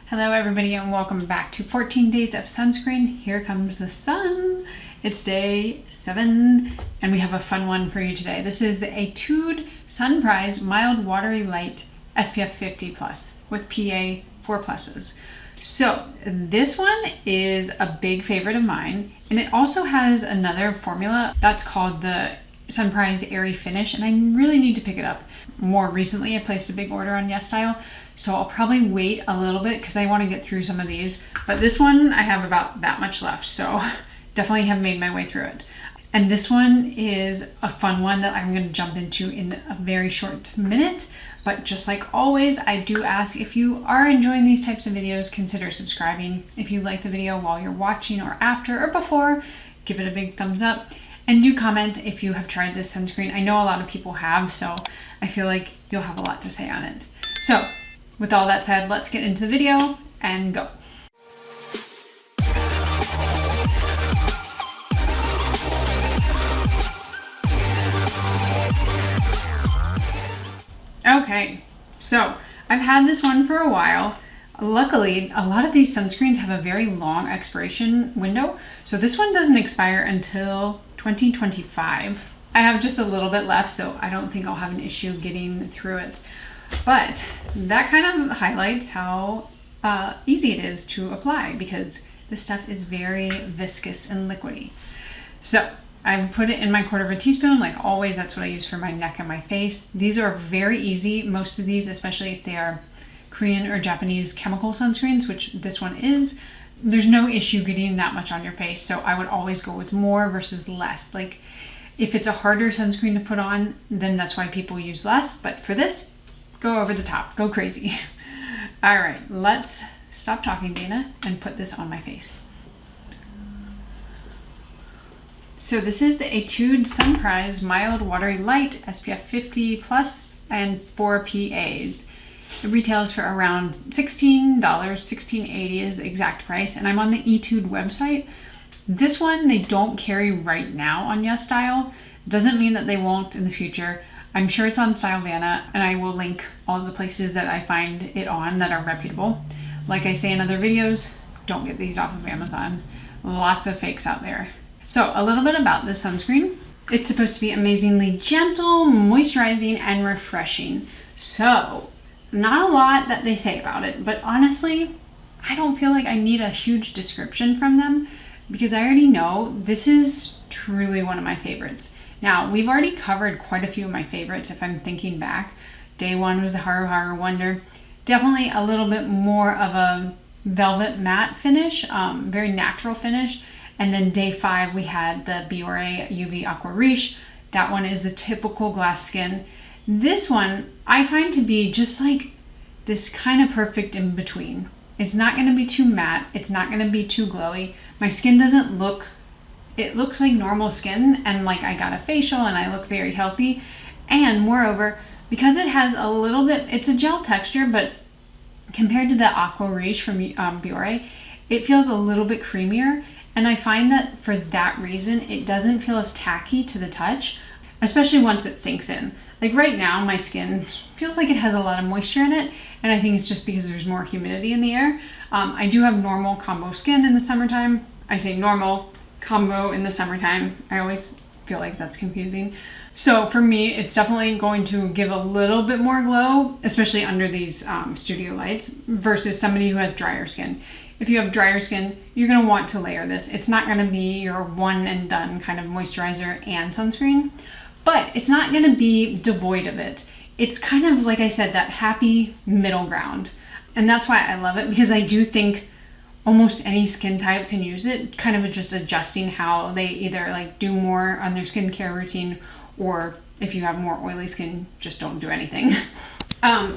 Hello everybody and welcome back to 14 Days of Sunscreen. Here comes the sun. It's day 7 and we have a fun one for you today. This is the ETUDE Sunprise Mild Watery Light SPF 50 Plus with PA 4 pluses. So this one is a big favorite of mine, and it also has another formula that's called the Sunprise Airy Finish, and I really need to pick it up. More recently I placed a big order on YesStyle, so I'll probably wait a little bit because I want to get through some of these, but this one I have about that much left, so definitely have made my way through it. And this one is a fun one that I'm going to jump into in a very short minute. But just like always, I do ask, if you are enjoying these types of videos, consider subscribing. If you like the video while you're watching or after or before, give it a big thumbs up. And do comment if you have tried this sunscreen. I know a lot of people have, so I feel like you'll have a lot to say on it. So with all that said, let's get into the video and go. Okay, so I've had this one for a while. Luckily, a lot of these sunscreens have a very long expiration window, so this one doesn't expire until 2025. I have just a little bit left, so I don't think I'll have an issue getting through it. But that kind of highlights how easy it is to apply, because this stuff is very viscous and liquidy. So I've put it in my 1/4 teaspoon, like always. That's what I use for my neck and my face. These are very easy. Most of these, especially if they are Korean or Japanese chemical sunscreens, which this one is, there's no issue getting that much on your face. So I would always go with more versus less. Like if it's a harder sunscreen to put on, then that's why people use less. But for this, go over the top, go crazy. All right, let's stop talking, Dana, and put this on my face. So this is the ETUDE Sunprise Mild Watery Light SPF 50 Plus and 4 PAs. It retails for around $16, $16.80 is the exact price, and I'm on the ETUDE website. This one they don't carry right now on YesStyle. Doesn't mean that they won't in the future. I'm sure it's on Stylevana, and I will link all the places that I find it on that are reputable. Like I say in other videos, don't get these off of Amazon. Lots of fakes out there. So a little bit about this sunscreen. It's supposed to be amazingly gentle, moisturizing, and refreshing. So not a lot that they say about it, but honestly, I don't feel like I need a huge description from them because I already know this is truly one of my favorites. Now, we've already covered quite a few of my favorites if I'm thinking back. Day 1 was the Haru Haru Wonder. Definitely a little bit more of a velvet matte finish, very natural finish. And then day 5, we had the Biore UV Aqua Riche. That one is the typical glass skin. This one I find to be just like this kind of perfect in between. It's not going to be too matte. It's not going to be too glowy. My skin doesn't look, it looks like normal skin, and like I got a facial and I look very healthy. And moreover, because it has a little bit, it's a gel texture, but compared to the Aqua Riche from Biore, it feels a little bit creamier. And I find that for that reason, it doesn't feel as tacky to the touch, especially once it sinks in. Like right now, my skin feels like it has a lot of moisture in it, and I think it's just because there's more humidity in the air. I do have normal combo skin in the summertime. I say normal combo in the summertime. I always feel like that's confusing. So for me, it's definitely going to give a little bit more glow, especially under these studio lights, versus somebody who has drier skin. If you have drier skin, you're going to want to layer this. It's not going to be your one and done kind of moisturizer and sunscreen, but it's not going to be devoid of it. It's kind of, like I said, that happy middle ground. And that's why I love it, because I do think almost any skin type can use it, kind of just adjusting how they either like do more on their skincare routine, or if you have more oily skin, just don't do anything.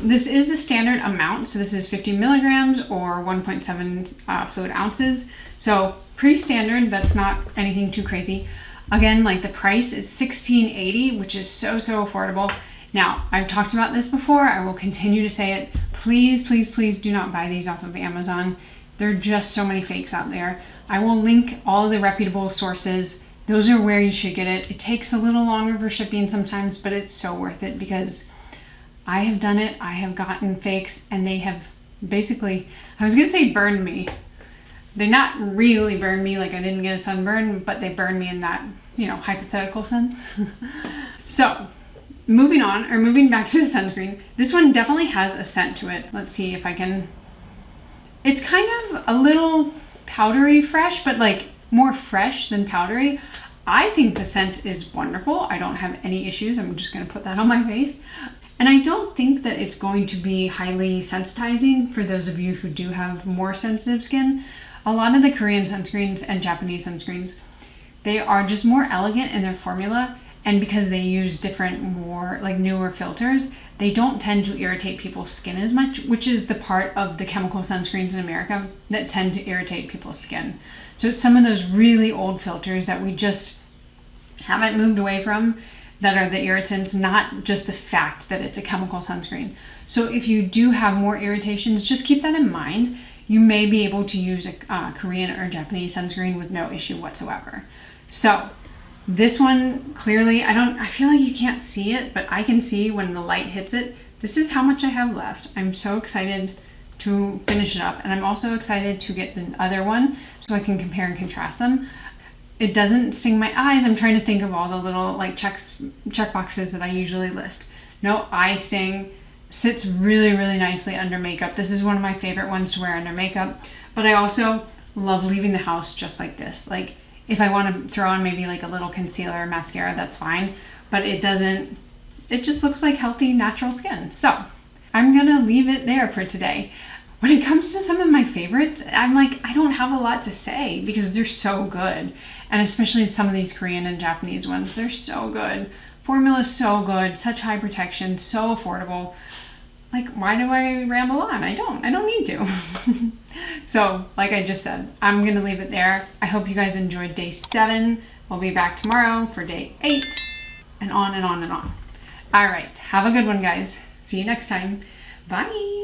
This is the standard amount, so this is 50 milligrams or 1.7 fluid ounces. So pretty standard, that's not anything too crazy. Again, like the price is $16.80, which is so affordable. Now, I've talked about this before, I will continue to say it. Please, please, please do not buy these off of Amazon. There are just so many fakes out there. I will link all of the reputable sources. Those are where you should get it. It takes a little longer for shipping sometimes, but it's so worth it because I have done it. I have gotten fakes and they have basically, I was gonna say burned me. They not really burned me, like I didn't get a sunburn, but they burned me in that, hypothetical sense. So, moving back to the sunscreen. This one definitely has a scent to it. Let's see if I can. It's kind of a little powdery fresh, but like more fresh than powdery. I think the scent is wonderful. I don't have any issues. I'm just gonna put that on my face. And I don't think that it's going to be highly sensitizing for those of you who do have more sensitive skin. A lot of the Korean sunscreens and Japanese sunscreens, they are just more elegant in their formula, and because they use different, more like newer filters, they don't tend to irritate people's skin as much, which is the part of the chemical sunscreens in America that tend to irritate people's skin. So it's some of those really old filters that we just haven't moved away from that are the irritants, not just the fact that it's a chemical sunscreen. So if you do have more irritations, just keep that in mind. You may be able to use a Korean or Japanese sunscreen with no issue whatsoever. So this one, clearly, I feel like you can't see it, but I can see when the light hits it. This is how much I have left. I'm so excited to finish it up, and I'm also excited to get the other one so I can compare and contrast them. It doesn't sting my eyes. I'm trying to think of all the little like check boxes that I usually list. No eye sting. Sits really, really nicely under makeup. This is one of my favorite ones to wear under makeup, but I also love leaving the house just like this. Like if I want to throw on maybe like a little concealer or mascara, that's fine, but it just looks like healthy, natural skin. So I'm gonna leave it there for today. When it comes to some of my favorites, I'm like, I don't have a lot to say because they're so good. And especially some of these Korean and Japanese ones, they're so good. Formula's so good, such high protection, so affordable. Like, why do I ramble on? I don't need to. So, like I just said, I'm gonna leave it there. I hope you guys enjoyed day 7. We'll be back tomorrow for day 8, and on and on and on. All right, have a good one, guys. See you next time. Bye.